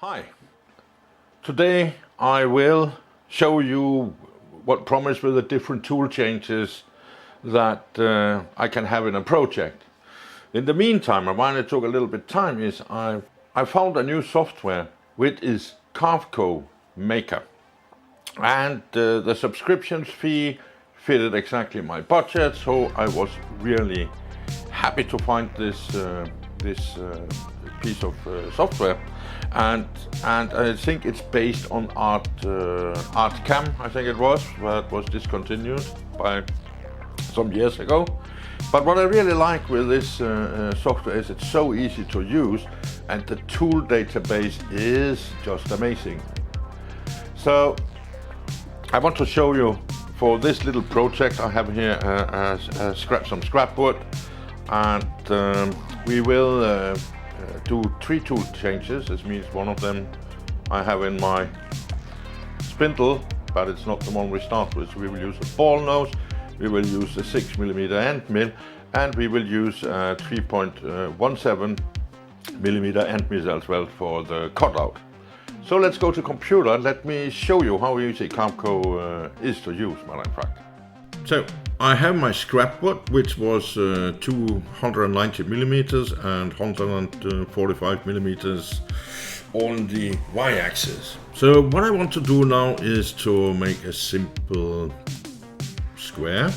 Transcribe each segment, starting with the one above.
Hi, today I will show you what promised with the different tool changes that I can have in a project. In the meantime, and why it took a little bit time is I found a new software which is Carveco Maker, and the subscription fee fitted exactly my budget, so I was really happy to find this piece of software, and I think it's based on ArtCam. I think it was, but was discontinued by some years ago. But what I really like with this software is it's so easy to use, and the tool database is just amazing. So I want to show you for this little project I have here some scrap wood, and we will do 3 tool changes. This means one of them I have in my spindle, but it's not the one we start with. So we will use a ball nose, we will use a 6mm end mill, and we will use a 3.17mm end mill as well for the cutout. So let's go to computer. Let me show you how easy Carveco is to use, matter of fact. So I have my scrap wood, which was 290mm and 145mm on the y-axis. So what I want to do now is to make a simple square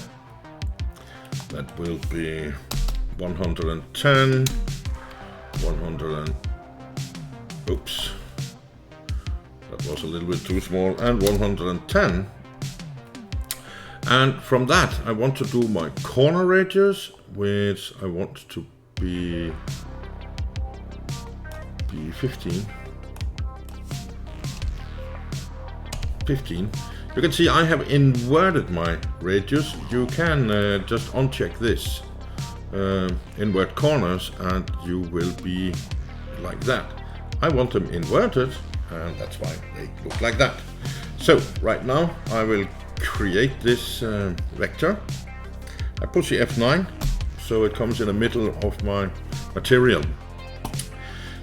that will be 110, 100, oops, that was a little bit too small, and 110. And from that I want to do my corner radius, which I want to be 15. You can see I have inverted my radius. You can just uncheck this, invert corners, and you will be like that. I want them inverted, and that's why they look like that. So right now I will create this vector. I push the F9 so it comes in the middle of my material.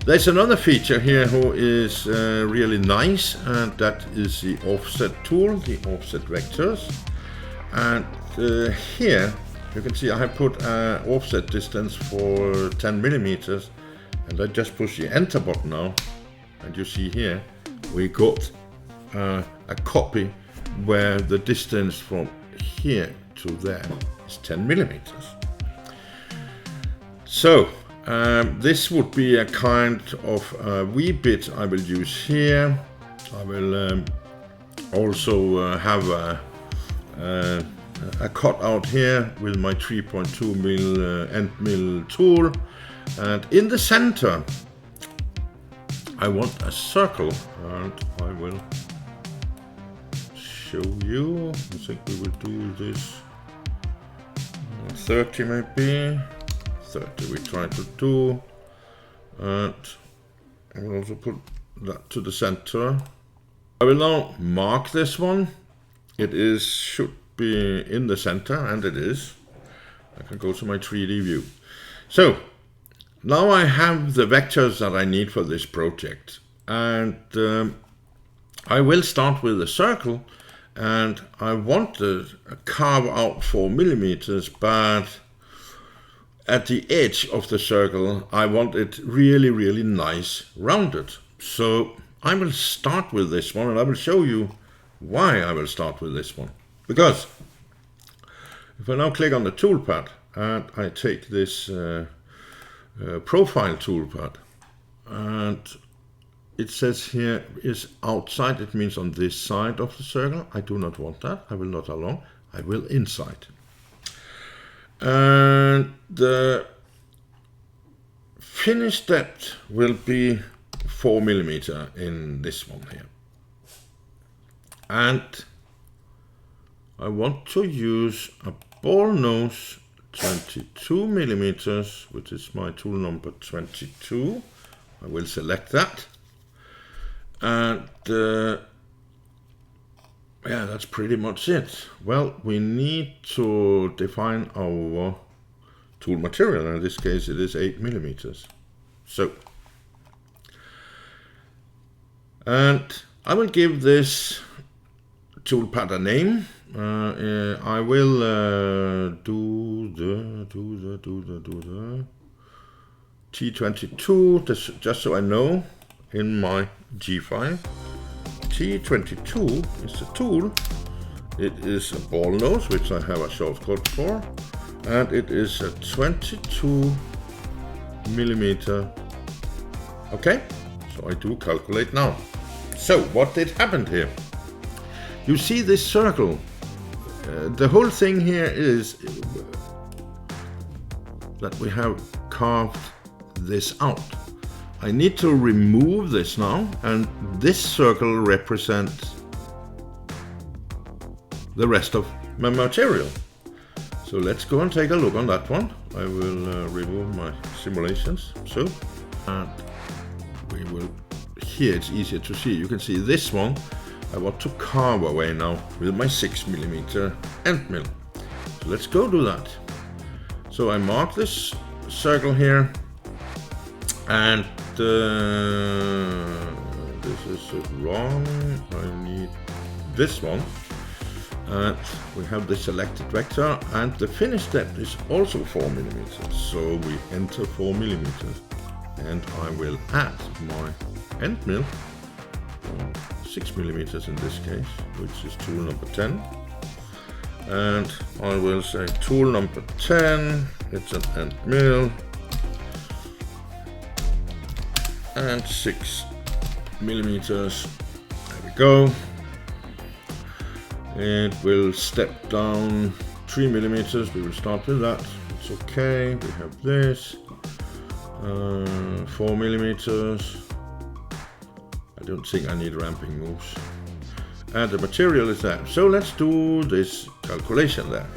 There's another feature here who is really nice, and that is the offset tool, the offset vectors. And here you can see I have put an offset distance for 10mm, and I just push the enter button now, and you see here we got a copy where the distance from here to there is 10mm. So this would be a kind of wee bit I will use here. I will also have a cutout here with my 3.2mm end mill tool, and in the center I want a circle, and I will show you. I think we will do this 30 maybe. 30 we try to do, and I will also put that to the center. I will now mark this one. It should be in the center, and it is. I can go to my 3D view. So now I have the vectors that I need for this project, and I will start with a circle. And I want to carve out 4mm, but at the edge of the circle I want it really nice rounded. So I will start with this one, and I will show you why I will start with this one. Because if I now click on the toolpath and I take this profile toolpath, and it says here is outside, it means on this side of the circle. I do not want that. I will not allow. I will inside. And the finished depth will be 4mm in this one here. And I want to use a ball nose 22mm, which is my tool number 22. I will select that. And yeah, that's pretty much it. Well, we need to define our tool material. In this case, it is 8mm. So And I will give this toolpath a name. I will do the T22, just so I know in my G file. T22 is the tool. It is a ball nose, which I have a shortcut for, and it is a 22 millimeter. Okay, so I do calculate now. So what did happen here? You see this circle. The whole thing here is that we have carved this out. I need to remove this now, and this circle represents the rest of my material. So let's go and take a look on that one. I will remove my simulations. So, and we will, here it's easier to see. You can see this one I want to carve away now with my 6mm end mill. So let's go do that. So I mark this circle here, and this is wrong. I need this one. And we have the selected vector, and the finish depth is also 4mm. So we enter 4mm, and I will add my end mill, 6mm in this case, which is tool number 10. And I will say tool number 10, it's an end mill, and 6mm. There we go. It will step down 3mm. We will start with that. It's okay. We have this 4mm. I don't think I need ramping moves. And the material is there. So let's do this calculation there.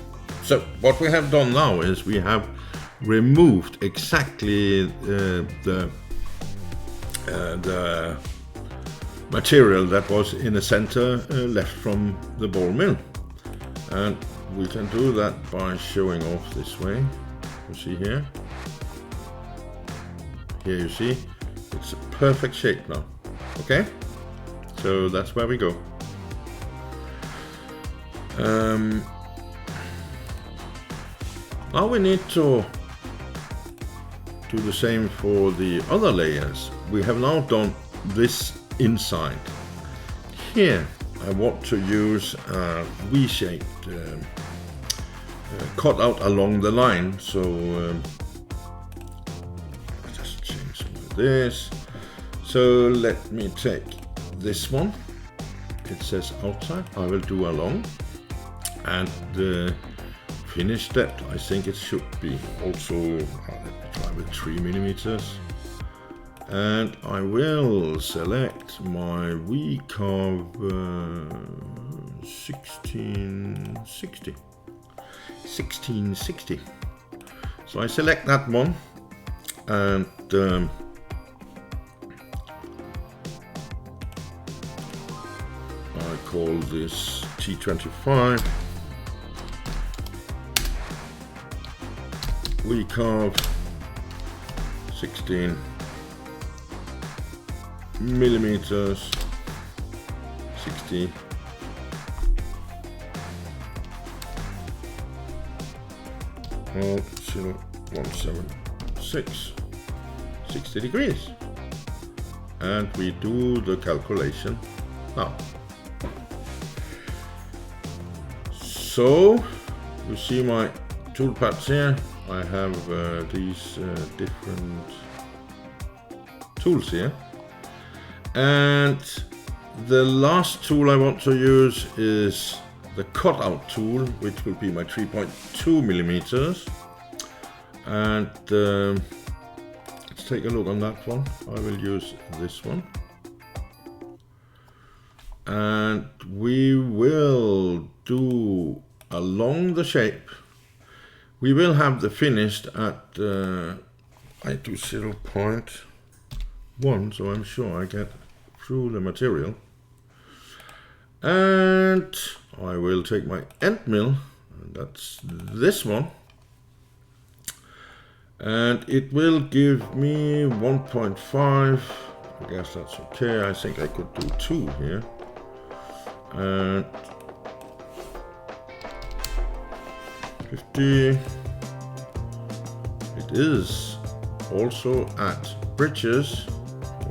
So what we have done now is we have removed exactly the material that was in the center left from the ball mill, and we can do that by showing off this way. You see here, you see it's a perfect shape now. Okay, so that's where we go. Now we need to do the same for the other layers. We have now done this inside. Here I want to use a V-shaped cutout along the line, so I just change some of this. So let me take this one. It says outside. I will do along, and the finish depth, I think it should be also, let me try with 3mm. And I will select my V-carve 1660. So I select that one, and I call this T25. V-carve 16mm, 60. Oh, 0176, 60 degrees. And we do the calculation now. So you see my toolpaths here. I have these different tools here, and the last tool I want to use is the cutout tool, which will be my 3.2mm, and let's take a look on that one. I will use this one, and we will do along the shape. We will have the finished at I do 0.1, so I'm sure I get through the material. And I will take my end mill, and that's this one, and it will give me 1.5 I guess that's okay. I think I could do 2 here. And 50. It is also at bridges.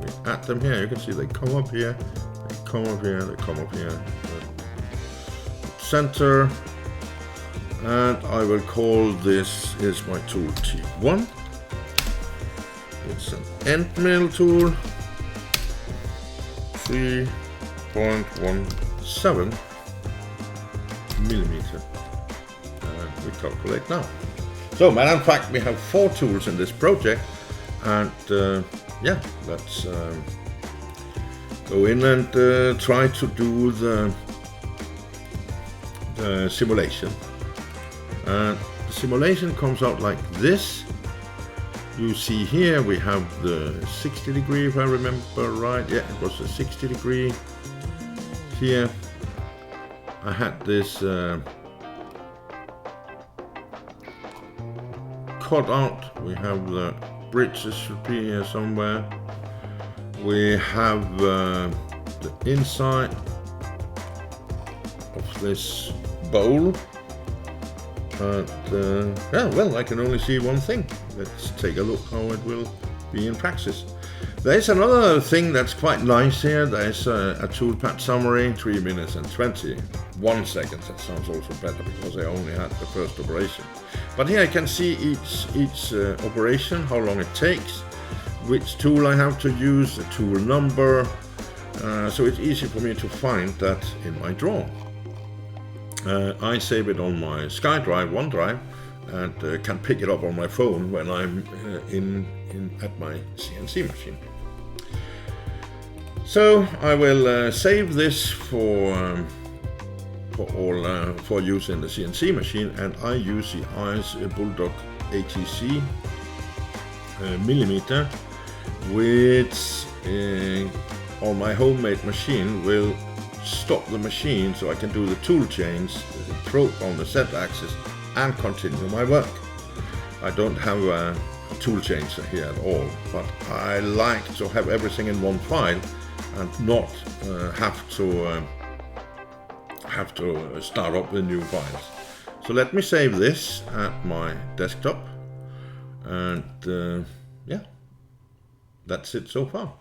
We add them here. You can see they come up here, they come up here, they come up here. Center. And I will call this is my tool T1. It's an end mill tool. 3.17 millimeter. And we calculate now. So, matter of fact, we have 4 tools in this project, and yeah, let's go in and try to do the simulation. And the simulation comes out like this. You see here we have the 60 degree, if I remember right. Yeah, it was a 60 degree. Here I had this cut out. We have the bridges should be here somewhere. We have the inside of this bowl. And yeah, well, I can only see one thing. Let's take a look how it will be in practice. There's another thing that's quite nice here. There's a Toolpath summary, 3 minutes and 21 seconds. That sounds also better because I only had the first operation. But here I can see each operation, how long it takes, which tool I have to use, the tool number. So it's easy for me to find that in my drawing. I save it on my SkyDrive, OneDrive, and can pick it up on my phone when I'm at my CNC machine. So I will save this for use in the CNC machine, and I use the ICE Bulldog ATC millimeter, which on my homemade machine will stop the machine so I can do the tool change, probe on the Z axis, and continue my work. I don't have a tool changer here at all, but I like to have everything in one file and not have to start up with new files. So let me save this at my desktop, and yeah, that's it so far.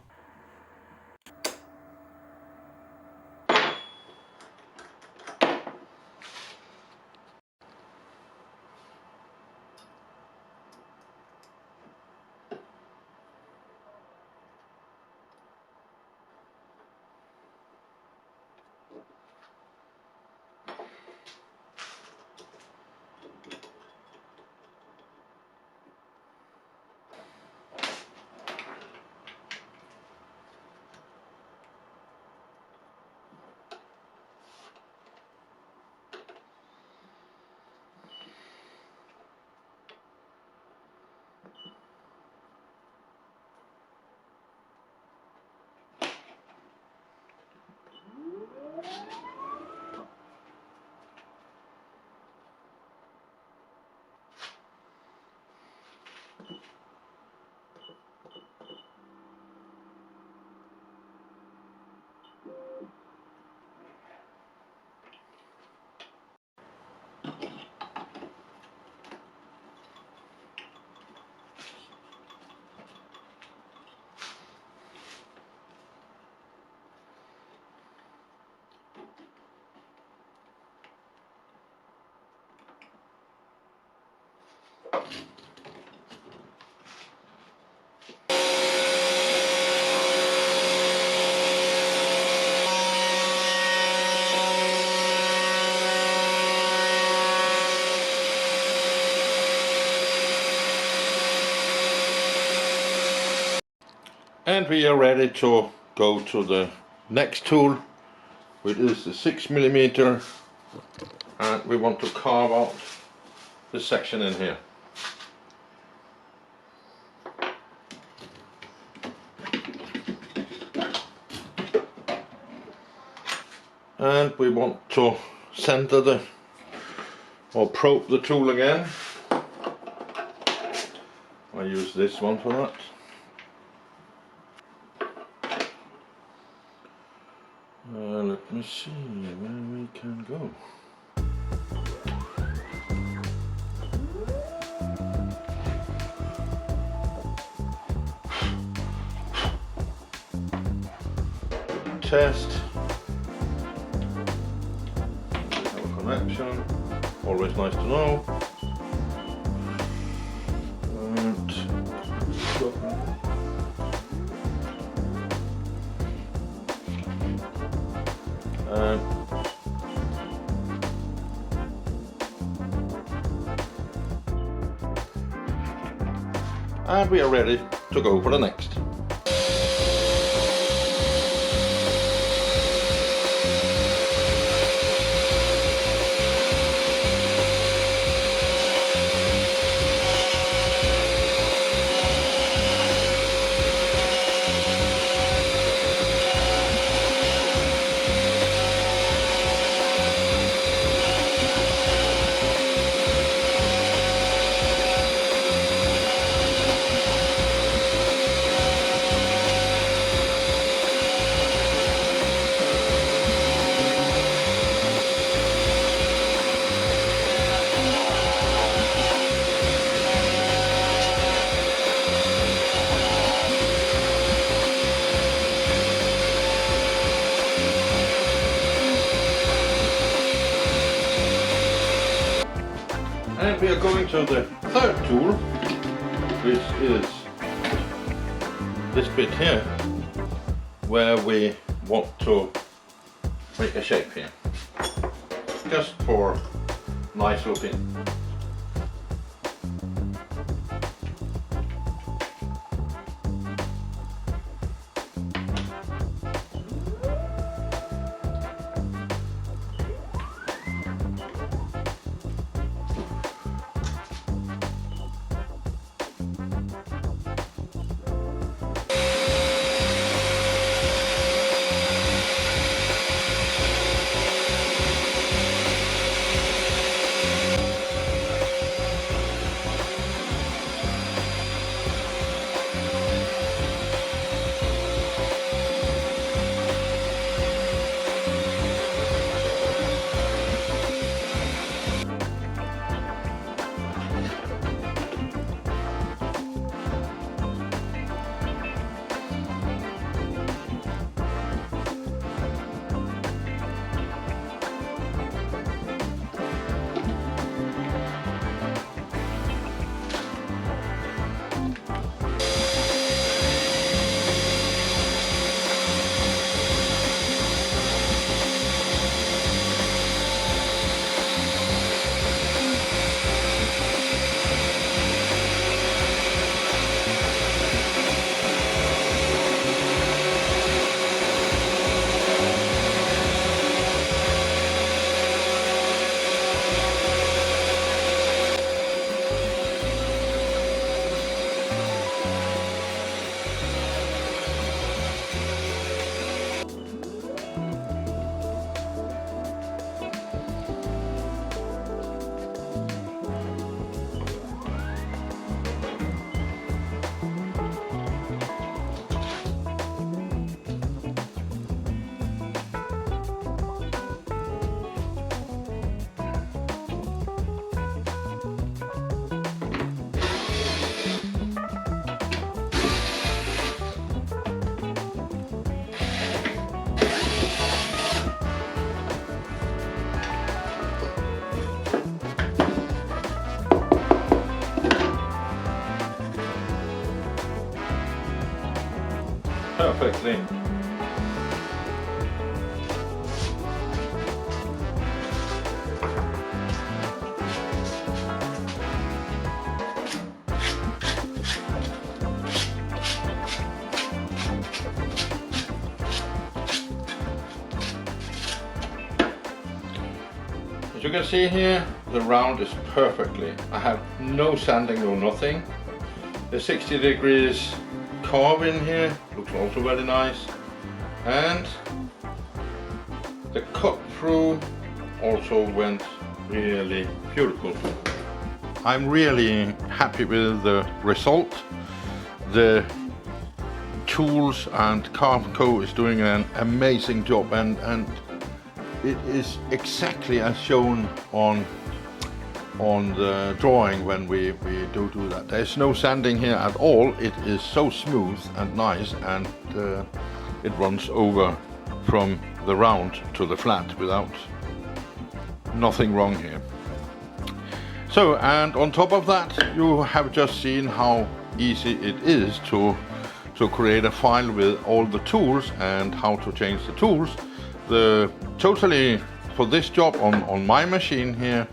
And we are ready to go to the next tool, which is the 6mm, and we want to carve out this section in here. And we want to center or probe the tool again. I use this one for that. Let me see where we can go. Test. Have a connection. Always nice to know. And we are ready to go for the next. And we are going to the third tool, which is this bit here, where we want to make a shape here, just for nice looking. Perfectly. As you can see here, the round is perfectly. I have no sanding, no nothing. The 60 degrees carve in here looks also very nice, and the cut through also went really beautiful. I'm really happy with the result. The tools, and Carveco is doing an amazing job, and it is exactly as shown on the drawing when we do that. There's no sanding here at all. It is so smooth and nice, and it runs over from the round to the flat without nothing wrong here. So, and on top of that, you have just seen how easy it is to create a file with all the tools and how to change the tools. Totally for this job on my machine here,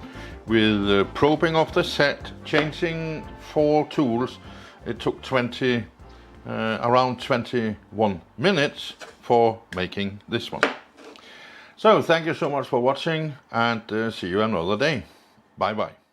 with probing of the set, changing 4 tools, it took around 21 minutes for making this one. So thank you so much for watching, and see you another day. Bye bye.